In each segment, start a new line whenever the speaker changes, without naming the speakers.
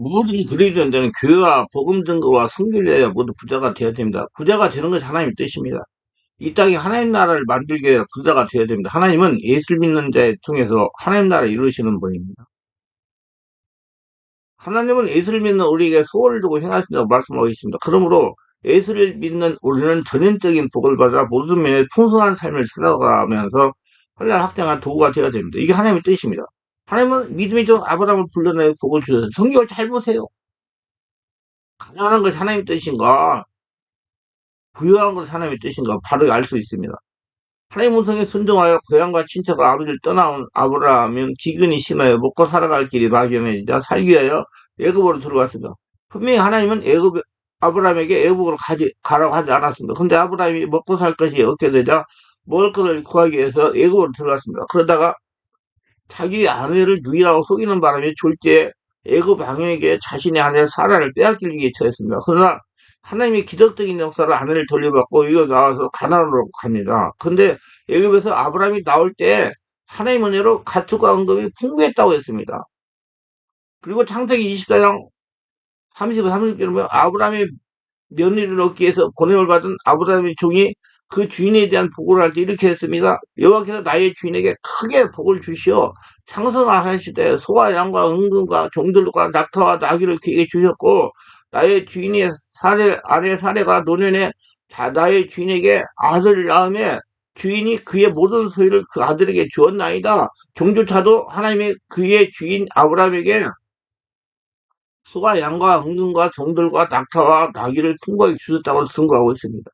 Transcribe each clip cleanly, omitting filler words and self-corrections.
모든 그리스도인 되는 교회와 복음 증거와 성결해야 모두 부자가 되어야 됩니다. 부자가 되는 것이 하나님의 뜻입니다. 이 땅에 하나님 나라를 만들기 위해 부자가 되어야 됩니다. 하나님은 예수를 믿는 자에 통해서 하나님 나라를 이루시는 분입니다. 하나님은 예수를 믿는 우리에게 소원을 두고 행하신다고 말씀하고 있습니다. 그러므로 예수를 믿는 우리는 전인적인 복을 받아 모든 면에 풍성한 삶을 살아가면서 혼란 확장한 도구가 되어야 됩니다. 이게 하나님의 뜻입니다. 하나님은 믿음의 종 아브라함을 불러내 복을 주셔서 성경을 잘 보세요. 가난한 것이 하나님의 뜻인가, 부유한 것이 하나님의 뜻인가 바로 알 수 있습니다. 하나님 음성에 순종하여 고향과 친척과 아버지를 떠나온 아브라함은 기근이 심하여 먹고 살아갈 길이 막연해지자 살기 위하여 애굽으로 들어갔습니다. 분명히 하나님은 아브라함에게 애굽으로 가라고 하지 않았습니다. 근데 아브라함이 먹고 살 것이 없게 되자 먹을 것을 구하기 위해서 애굽으로 들어갔습니다. 그러다가 자기 아내를 유일하고 속이는 바람에 졸지에 애굽 왕에게 자신의 아내 사라를 빼앗길 위기에 처했습니다. 그러나 하나님의 기적적인 역사로 아내를 돌려받고 이거 나와서 가나안으로 갑니다. 근데 애굽에서 아브라함이 나올 때 하나님 은혜로 가축과 언급이 풍부했다고 했습니다. 그리고 창세기 24장 30, 30절에 보면 아브라함의 며느리를 얻기 위해서 보냄을 받은 아브라함의 종이 그 주인에 대한 보고를 할 때 이렇게 했습니다. 여호와께서 나의 주인에게 크게 복을 주시어 창성하시되 소와 양과 은금과 종들과 낙타와 나귀를 그에게 주셨고 나의 주인의 아내 사례가 노년에 나의 주인에게 아들을 낳음에 주인이 그의 모든 소유를 그 아들에게 주었나이다. 종조차도 하나님의 그의 주인 아브라함에게 소와 양과 은금과 종들과 낙타와 나귀를 풍부하게 주셨다고 증거하고 있습니다.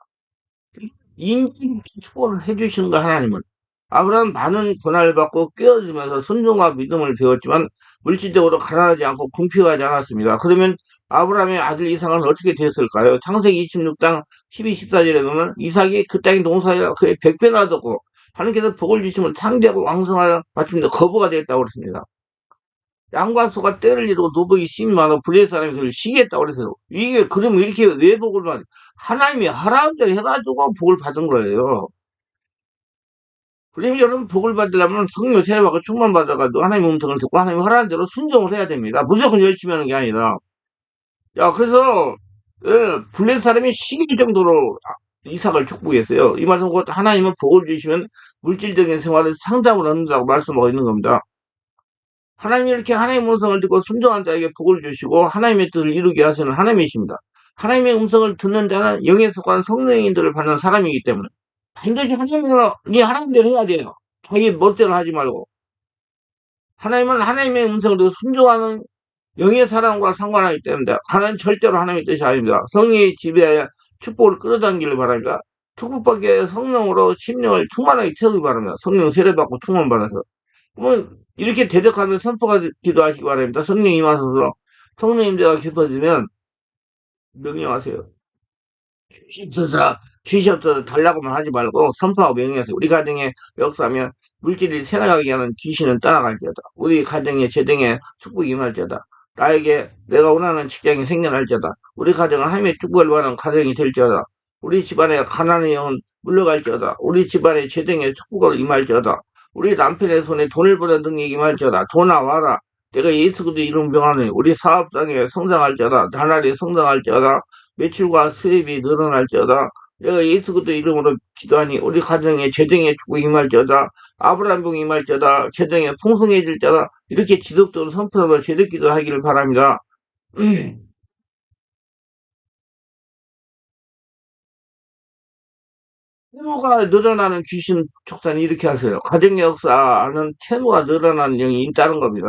인기 축복을 해주시는 거 하나님은 아브라함은 많은 고난을 받고 깨어지면서 순종과 믿음을 배웠지만 물질적으로 가난하지 않고 궁핍하지 않았습니다. 그러면 아브라함의 아들 이삭은 어떻게 됐을까요? 창세기 26장 12, 14절에 보면 이삭이 그 땅의 농사가 그의 100배나 얻었고 하나님께서 복을 주시면 창대하고 왕성하여 마침내 거부가 되었다고 그랬습니다. 양과 소가 떼를 이루고 노복이 심이 많아 불의 사람이 그를 시기했다고 그랬어요. 이게 그러면 이렇게 왜 복을 받 하나님이 하라는 대로 해가지고 복을 받은 거예요. 그러면 여러분 복을 받으려면 성령 세례받고 충만 받아가지고 하나님 음성을 듣고 하나님 하라는 대로 순종을 해야 됩니다. 무조건 열심히 하는 게 아니라. 야, 그래서 블레 사람이 시기 정도로 이삭을 축복했어요. 이 말씀 곧 하나님은 복을 주시면 물질적인 생활을 상담을 얻는다고 말씀하고 있는 겁니다. 하나님이 이렇게 하나님의 음성을 듣고 순종한 자에게 복을 주시고 하나님의 뜻을 이루게 하시는 하나님이십니다. 하나님의 음성을 듣는 자는 영에 속한 성령의 인도를 받는 사람이기 때문에 반드시 하나님대로 해야 돼요. 자기 멋대로 하지 말고. 하나님은 하나님의 음성을 듣고 순종하는 영의 사람과 상관하기 때문에 하나님 절대로 하나님의 뜻이 아닙니다. 성령의 지배하여 축복을 끌어당기를 바랍니다. 축복받기 위해 성령으로 심령을 충만하게 채우기 바랍니다. 성령 세례받고 충만받아서. 그러면 이렇게 대적하면 선포가 기도하시기 바랍니다. 성령 임하소서. 성령 임재가 깊어지면 명령하세요. 주시옵소서 달라고만 하지 말고 선포하고 명령하세요. 우리 가정에 역사하면 물질이 새나가게 하는 귀신은 떠나갈지어다. 우리 가정에 재정에 축복이 임할지어다. 나에게 내가 원하는 직장이 생겨날지어다. 우리 가정은 하나님의 축복을 받는 가정이 될지어다. 우리 집안에 가난의 영은 물러갈지어다. 우리 집안에 재정에 축복을 임할지어다. 우리 남편의 손에 돈을 보는 능력이 임할지어다. 돈아 와라. 내가 예수 그리스도 이름 명하노니 우리 사업장에 성장할지어다. 나날이 성장할지어다. 매출과 수입이 늘어날지어다. 내가 예수 그리스도 이름으로 기도하니 우리 가정에 재정에 축복이 임할지어다. 아브라함 복이 임할지어다. 재정에 풍성해질지어다. 이렇게 지속적으로 선포하며 제대 기도하기를 바랍니다. 채무가 늘어나는 귀신 촉사는 이렇게 하세요. 가정의 역사는 채무가 늘어나는 영이 있다는 겁니다.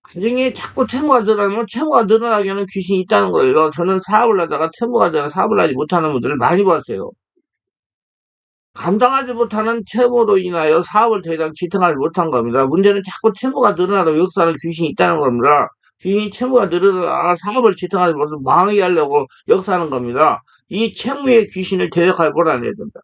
가정에 자꾸 채무가 늘어나면 채무가 늘어나게 하는 귀신이 있다는 거예요. 저는 사업을 하다가 채무가 되는 사업을 하지 못하는 분들을 많이 봤어요. 감당하지 못하는 채무로 인하여 사업을 더 이상 지탱하지 못한 겁니다. 문제는 자꾸 채무가 늘어나도 역사하는 귀신이 있다는 겁니다. 귀신이 채무가 늘어나 사업을 지탱하지 못해서 망하게 하려고 역사하는 겁니다. 이 채무의 귀신을 대적하여 몰아내야 된다.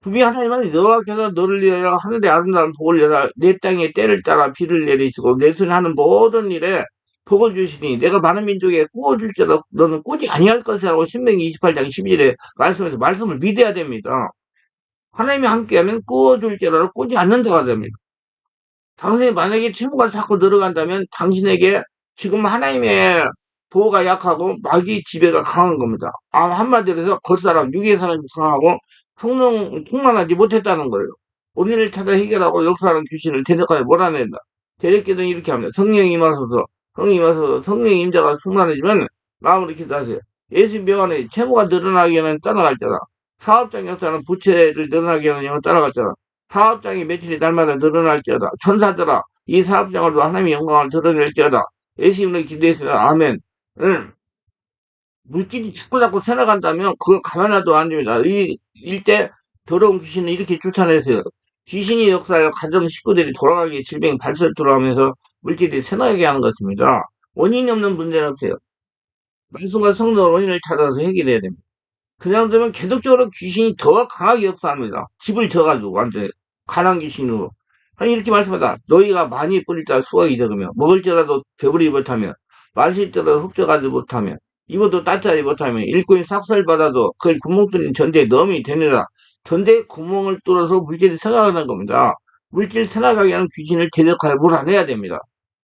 분명히 하나님은 여호와께서 너를 위하여 하늘의 아름다운 복을 내라 내 땅에 때를 따라 비를 내리시고 내 손에 하는 모든 일에 복을 주시니 내가 많은 민족에 꾸어줄지라도 너는 꾸지 아니할 것이라고 신명기 28장 12절에 말씀해서 말씀을 믿어야 됩니다. 하나님이 함께하면 꾸어줄지라도 꾸지 않는다가 됩니다. 당신이 만약에 채무가 자꾸 늘어간다면 당신에게 지금 하나님의 보호가 약하고 마귀 지배가 강한 겁니다. 한마디로 해서 겉사람, 육의 사람이 강하고 성령 충만하지 못했다는 거예요. 원인을 찾아 해결하고 역사하는 귀신을 대적하여 몰아낸다. 대적기도는 이렇게 합니다. 성령이 임하소서, 성령이 임하소서, 성령의 임자가 충만해지면 마음으로 기도하세요. 예수 명안에 채무가 늘어나기에는 떠나갈지어다. 사업장 역사는 부채를 늘어나기에는 영은 떠나갈지어다. 사업장이 며칠이 날마다 늘어날지어다. 천사들아, 이 사업장으로도 하나님의 영광을 드러낼지어다. 예수님을 기도했으면 아멘. 응. 물질이 자꾸 새나간다면 그걸 가만놔도 안 됩니다. 일대 더러운 귀신은 이렇게 쫓아내세요. 귀신이 역사하여 가정 식구들이 돌아가게 질병이 발설토로 하면서 물질이 새나게 하는 것입니다. 원인이 없는 문제는 없어요. 말씀과 성도 원인을 찾아서 해결해야 됩니다. 그냥 되면 계속적으로 귀신이 더 강하게 역사합니다. 집을 져가지고 완전히 가난 귀신으로. 아니 이렇게 말씀하다. 너희가 많이 뿌릴 자 수확이 적으며 먹을지라도 배부르지 못하며 마실지라도 흡족하지 못하며 입어도 따뜻하지 못하며 일꾼이 삭살받아도 그의 구멍 뚫린 전대에 넣음이 되느라 전대에 구멍을 뚫어서 물질이 새나가는 겁니다. 물질 새나가게 하는 귀신을 대적하여 몰아내야 됩니다.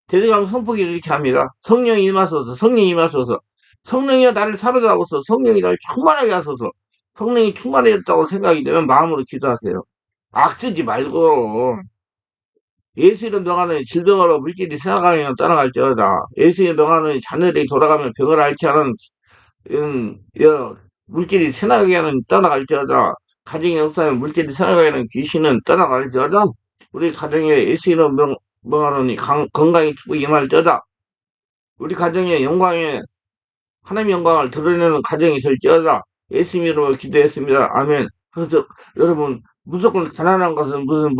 대적하면 선포기를 이렇게 합니다. 성령이 임하소서 성령이 임하소서 성령이 나를 사로잡아서 성령이 나를 충만하게 하소서 성령이 충만해졌다고 생각이 되면 마음으로 기도하세요. 악쓰지 말고 예수의 명하는 질병으로 물질이 생각하면 떠나갈지어다. 예수의 명하는 자녀들이 돌아가면 병을 앓지 않은 물질이 생각하게 하는 떠나갈지어다. 가정의 역사에 물질이 생각하게 하는 귀신은 떠나갈지어다. 우리 가정에 예수의 명하는 건강이 축복이 임할지어다. 우리 가정의 영광에 하나님의 영광을 드러내는 가정이 될지어다. 예수님 이름으로 기도했습니다. 아멘. 그래서 여러분 무조건 가난한 것은 무슨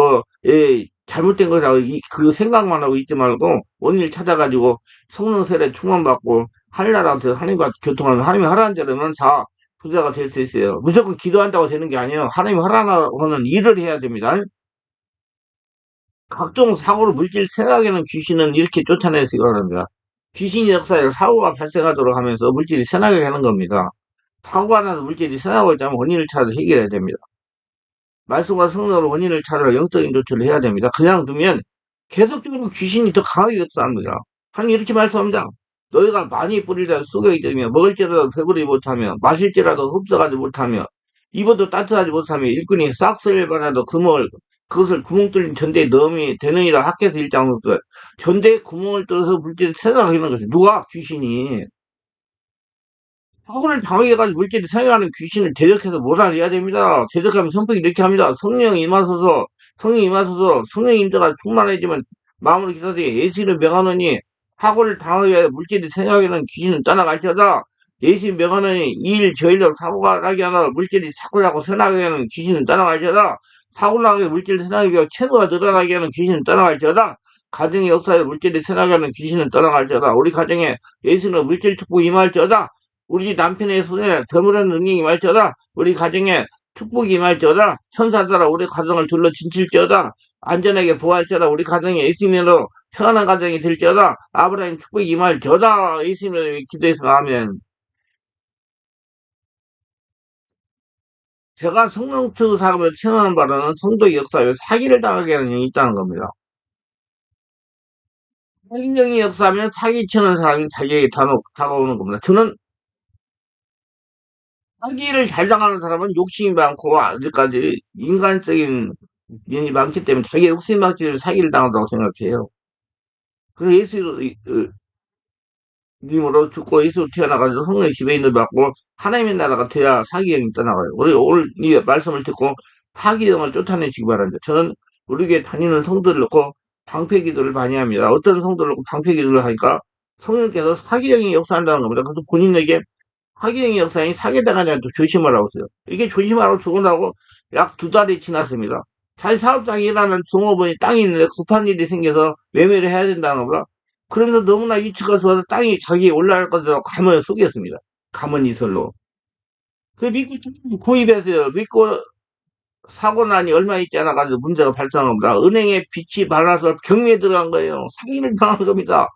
잘못된 거라고 그 생각만 하고 있지 말고 원인을 찾아가지고 성령 세례 충만받고 하늘나라한테 하나님과 교통하면 하나님이 하라는 대로 하면 다 부자가 될 수 있어요. 무조건 기도한다고 되는 게 아니에요. 하나님이 하라고 하는 일을 해야 됩니다. 각종 사고로 물질 생각에는 귀신은 이렇게 쫓아내서 이걸 합니다. 귀신이 역사에 사고가 발생하도록 하면서 물질이 새나게 하는 겁니다. 사고가 나서 물질이 새나고 있다면 원인을 찾아서 해결해야 됩니다. 말씀과 성령으로 원인을 찾아 영적인 조치를 해야 됩니다. 그냥 두면 계속적으로 귀신이 더 강하게 역사합니다. 하나님 이렇게 말씀합니다. 너희가 많이 뿌리다 쑥이 되며 먹을지라도 배부르지 못하며 마실지라도 흡수하지 못하며 입어도 따뜻하지 못하며 일꾼이 싹쓸 받아도 그것을 구멍 뚫린 전대에 넣음이 되느니라 학교에서 일장으로 전대에 구멍을 뚫어서 물질을 생각하게 하는 것이 누가 귀신이 사고를 당하게가지고 물질이 생각하는 귀신을 대적해서 몰아내야 됩니다. 대적하면 선포기 이렇게 합니다. 성령이 임하소서, 성령이 임하소서, 성령의 임자가 충만해지면 마음으로 기도하되 예수를 명하노니 사고를 당하게 하여 물질이 생각하는 귀신은 떠나갈지어다. 예수 명하노니 이일 저일로 사고가 나게 하나 물질이 자꾸자꾸 새나게 하는 귀신은 떠나갈지어다. 사고 나게 물질이 새나게 하고 채무가 늘어나게 하는 귀신은 떠나갈지어다. 가정의 역사에 물질이 새나게 하는 귀신은 떠나갈지어다. 우리 가정에 예수는 물질 축복 임할지어다. 우리 남편의 손에 드물은 능력이 임할지어다. 우리 가정에 축복이 임할지어다. 천사들아 우리 가정을 둘러 진칠지어다. 안전하게 보호할지어다. 우리 가정에 예수님으로 평안한 가정이 될지어다. 아브라함 축복이 임할지어다. 예수님으로 기도해서 아멘. 제가 성령투 사업을 체험하는 바로는 성도의 역사에 사기를 당하게 하는 일이 있다는 겁니다. 사기령이 역사하면 사기치는 사람이 자기에게 다가오는 겁니다. 저는 사기를 잘 당하는 사람은 욕심이 많고 아직까지 인간적인 면이 많기 때문에 자기 욕심이 많기 사기를 당한다고 생각해요. 그래서 예수님으로 죽고 예수로 태어나가지고 성령의 지배인을 받고 하나님의 나라가 돼야 사기형이 떠나가요. 우리 오늘 이 말씀을 듣고 사기형을 쫓아내시기 바랍니다. 저는 우리 교회 다니는 성도를 놓고 방패기도를 많이 합니다. 어떤 성도를 놓고 방패기도를 하니까 성령께서 사기형이 역사한다는 겁니다. 그래서 본인에게 사기행위 역사인 사기당하지 않도록 조심하라고 했어요. 이게 조심하라고 적어놓고 약 2달이 지났습니다. 자기 사업장에 일하는 종업원이 땅이 있는데 급한 일이 생겨서 매매를 해야 된다는 거라. 그러면서 너무나 위치가 좋아서 땅이 자기에 올라갈 것으로 가문을 속였습니다. 가문 이설로. 그 믿고 구입했어요. 믿고 사고 나니 얼마 있지 않아가지고 문제가 발생한 겁니다. 은행에 빚이 많아서 경매에 들어간 거예요. 사기를 당한 겁니다.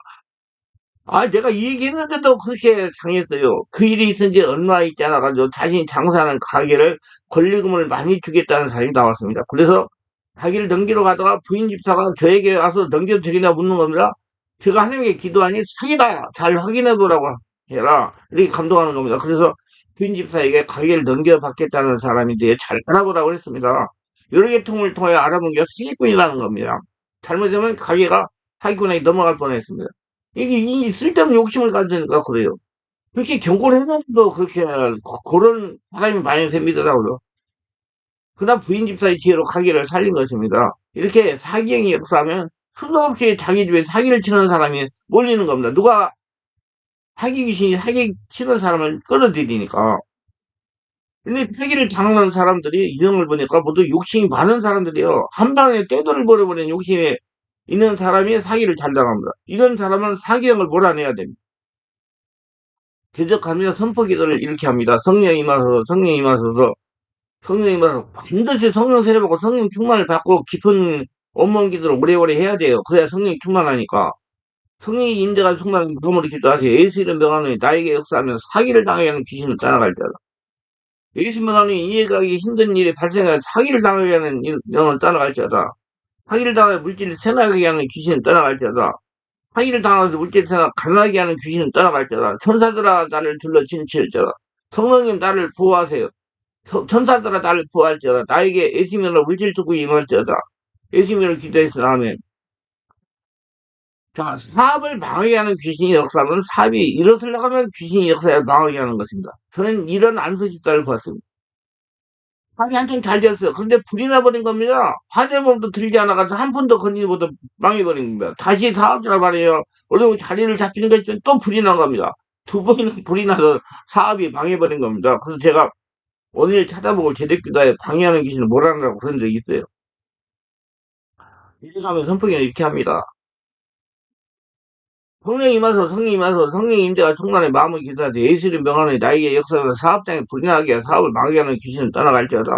내가 이 얘기했는데도 그렇게 당했어요. 그 일이 있은 지 얼마 있지 않아가지고 자신이 장사하는 가게를 권리금을 많이 주겠다는 사람이 나왔습니다. 그래서 가게를 넘기러 가다가 부인 집사가 저에게 와서 넘겨도 되겠냐 묻는 겁니다. 제가 하나님께 기도하니 사기다. 잘 확인해 보라고 해라. 이렇게 감동하는 겁니다. 그래서 부인 집사에게 가게를 넘겨받겠다는 사람인데 잘 알아보라고 했습니다. 여러 개 통을 통해 알아본 게 사기꾼이라는 겁니다. 잘못하면 가게가 사기꾼에게 넘어갈 뻔했습니다. 이게 이 쓸데없는 욕심을 가지니까 그래요. 그렇게 경고를 해놓고도 그렇게 그런 사람이 많이 생기더라고요. 그다음 부인 집사의 지혜로 가게를 살린 것입니다. 이렇게 사기행위 역사하면 수도 없이 자기 집에 사기를 치는 사람이 몰리는 겁니다. 누가 사기 귀신이 사기 치는 사람을 끌어들이니까. 근데 사기를 당하는 사람들이 이름을 보니까 모두 욕심이 많은 사람들이에요. 한 방에 떼돈을 벌어버리는 욕심이 있는 사람이 사기를 잘 당합니다. 이런 사람은 사기형을 몰아내야 됩니다. 대적하며 선포기도를 이렇게 합니다. 성령이 임하소서, 성령이 임하소서, 성령이 임하소서. 반드시 성령 세례받고 성령 충만을 받고 깊은 원문 기도를 오래오래 해야 돼요. 그래야 성령이 충만하니까. 성령이 임재가 충만한 그러므로 기도하세요. 예수 이름 명하노니 나에게 역사하면 사기를 당하게 하는 귀신을 떠나갈 때다. 예수 명하노니 이해가기 힘든 일이 발생하여 사기를 당하게 하는 영은 떠나갈지어다. 사기를 당하여 물질을 새나가게 하는 귀신은 떠나갈지어다. 사기를 당하면서 물질을 새나 가난하게 하는 귀신은 떠나갈지어다. 천사들아 나를 둘러 진치일지어다. 성령님 나를 보호하세요. 천사들아 나를 보호할지어다. 나에게 예수님으로 물질 두고 임할지어다. 예수님으로 기도했으나 아멘. 자, 사업을 망하게 하는 귀신이 역사하면 사업이 일어서려고 하면 귀신이 역사에 망하게 하는 것입니다. 저는 이런 안수 집단을 봤습니다. 사업이 한참 잘 되었어요. 그런데 불이 나버린 겁니다. 화재범도 들지 않아가지고 한 푼도 건지지 못해 망해버린 겁니다. 다시 사업자라 말이에요. 그리고 자리를 잡히는 것 있지만 또 불이 난 겁니다. 두 번이나 불이 나서 사업이 망해버린 겁니다. 그래서 제가 오늘 찾아보고 제대기도에 방해하는 귀신을 몰아내라고 그런 적이 있어요. 이렇게 하면 선풍기는 이렇게 합니다. 성령이 임하소 성령이 임하소 성령의 임재가 충만해 마음을 기도하되 예수를 명하는 나에게 역사하는 사업장에 불이 나게 하여 사업을 망하게 하는 귀신은 떠나갈지어다.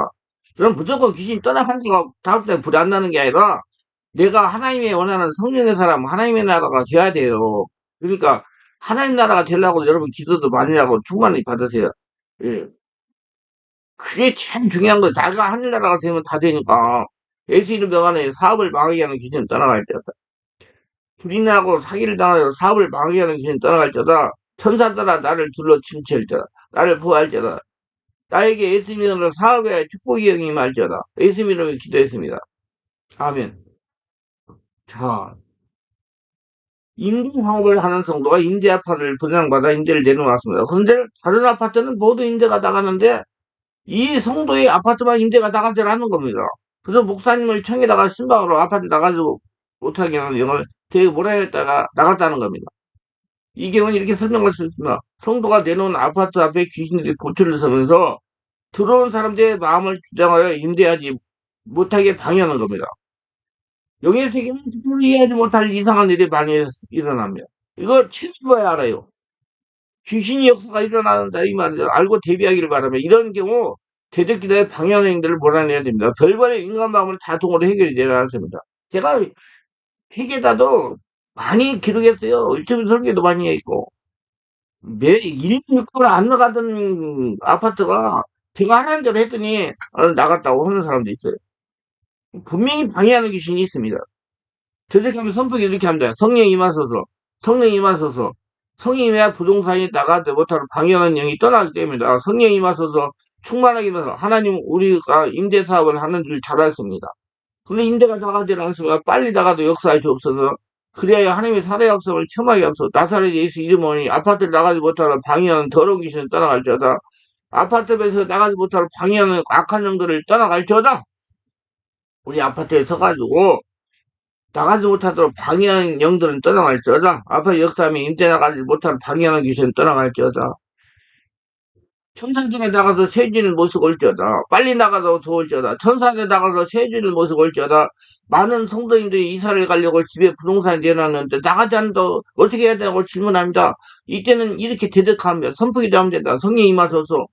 그럼 무조건 귀신이 떠나가서 사업장에 불이 안 나는 게 아니라 내가 하나님의 원하는 성령의 사람 하나님의 나라가 돼야 돼요. 그러니까 하나님 나라가 되려고 여러분 기도도 많이 하고 충만히 받으세요. 예. 그게 참 중요한 거예요. 내가 하늘나라가 되면 다 되니까 예수 이름 명하는 사업을 망하게 하는 귀신은 떠나갈지어다. 불인하고 사기를 당하여 사업을 망하게 하는 귀신 떠나갈지어다. 천사들아 나를 둘러 침체할지어다. 나를 보호할지어다. 나에게 예수님으로 사업에 축복이 영이 말지어다. 예수님으로 기도했습니다. 아멘. 자, 임대 사업을 하는 성도가 임대 아파트를 분양받아 임대를 내놓았습니다. 그런데 다른 아파트는 모두 임대가 나가는데 이 성도의 아파트만 임대가 나가지 않는 겁니다. 그래서 목사님을 청에다가 신방으로 아파트 나가지고 못하게 하는 영을 되게 몰아냈다가 나갔다는 겁니다. 이 경우는 이렇게 설명할 수 있습니다. 성도가 내놓은 아파트 앞에 귀신들이 고초를 서면서 들어온 사람들의 마음을 주장하여 임대하지 못하게 방해하는 겁니다. 영의 세계는 이해하지 못할 이상한 일이 많이 일어납니다. 이거 친구야 알아요. 귀신이 역사가 일어나는다 이 말이죠. 알고 대비하기를 바라며 이런 경우 대적기도의 방해하는 행들을 몰아내야 됩니다. 별반의 인간 마음을 다 통으로 해결이 되어야 합니다. 제가 회계다도 많이 기록했어요. 유튜브 설계도 많이 했고 매 1, 6%안 나가던 아파트가 제가 하라는 대로 했더니 나갔다고 하는 사람도 있어요. 분명히 방해하는 귀신이 있습니다. 저렇게하면 선풍기 이렇게 합니다. 성령이 임하소서, 성령이 임하소서, 성령이 임해야 부동산이 나가지 못하는 방해하는 영이 떠나기 때문이다. 성령이 임하소서, 충만하게 임하소서. 하나님 우리가 임대사업을 하는 줄 잘 알습니다. 근데 임대가 나가지 않습니다. 빨리 나가도 역사에 주옵소서. 그래야 하나님의 살해 약속을 체험하게 하옵소서. 나사렛 예수 이름으로 아파트를 나가지 못하는 방해하는 더러운 귀신을 떠나갈지어다. 아파트에서 나가지 못하는 방해하는 악한 영들을 떠나갈지어다. 우리 아파트에 서가지고 나가지 못하도록 방해하는 영들은 떠나갈지어다. 아파트 역사하면 임대 나가지 못하는 방해하는 귀신은 떠나갈지어다. 천사들에 나가서 세진을 모시고 올지어다. 빨리 나가서 좋을지어다. 천사들에 나가서 세진을 모시고 올지어다. 많은 성도님들이 이사를 가려고 집에 부동산이 내놨는데 나가지 않는다. 어떻게 해야 되냐고 질문합니다. 이때는 이렇게 대적하면 선풍기도 하면 된다. 성령이 임하소서.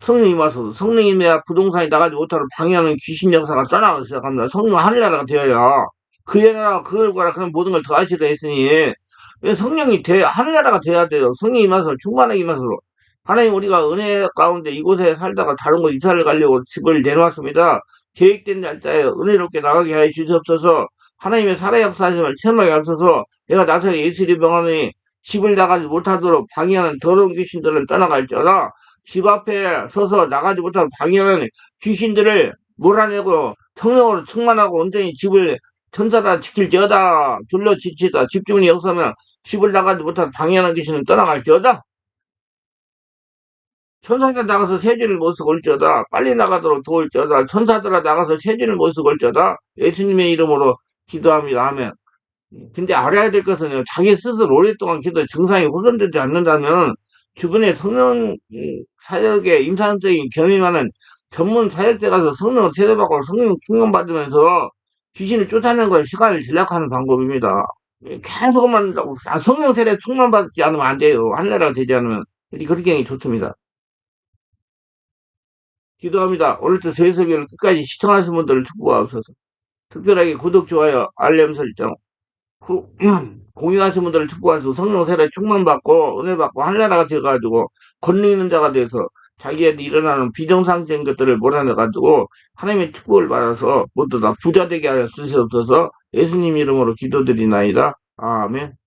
성령이 임하소서. 성령이 임해야 부동산이 나가지 못하는 방해하는 귀신 역사가 떠나가기 시작합니다. 성령 하늘나라가 되어야 그의 나라 그걸 거라 그런 모든 걸 더하시라 했으니 성령이 하늘나라가 돼야 돼요. 성령이 임하소서. 충만하게 임하소서. 하나님 우리가 은혜 가운데 이곳에 살다가 다른 곳 이사를 가려고 집을 내놓았습니다. 계획된 날짜에 은혜롭게 나가게 하여 주시옵소서. 하나님의 살아 역사하심을 체험하게 하소서. 내가 나서 예수리 병원에 집을 나가지 못하도록 방해하는 더러운 귀신들은 떠나갈지어다. 집 앞에 서서 나가지 못하도록 방해하는 귀신들을 몰아내고 성령으로 충만하고 온전히 집을 천사라 지킬지어다. 둘러 지치다. 집주인이 역사면 집을 나가지 못한 방해하는 귀신은 떠나갈지어다. 천사가 나가서 세진을 못 쓰고 올지어다. 빨리 나가도록 도울지어다. 천사들아 나가서 세진을 못 쓰고 올지어다. 예수님의 이름으로 기도합니다. 아멘. 근데 알아야 될 것은 자기 스스로 오랫동안 기도 증상이 호전되지 않는다면 주변에 성령 사역에 임상적인 경험하는 전문 사역대 가서 성령 세례받고 성령 충만받으면서 귀신을 쫓아내는 것에 시간을 절약하는 방법입니다. 계속만 성령 세례 충만받지 않으면 안 돼요. 할례가 되지 않으면. 그렇게 하는 게 좋습니다. 기도합니다. 오늘도 세수기를 끝까지 시청하신 분들을 축복하옵소서. 특별하게 구독, 좋아요, 알림 설정, 공유하신 분들을 축복하시고 성령 세례 충만받고 은혜 받고 한나라가 되어가지고 권능 있는 자가 돼서 자기한테 일어나는 비정상적인 것들을 몰아내가지고 하나님의 축복을 받아서 모두 다 부자 되게 하여 주시옵소서. 예수님 이름으로 기도드리나이다. 아멘.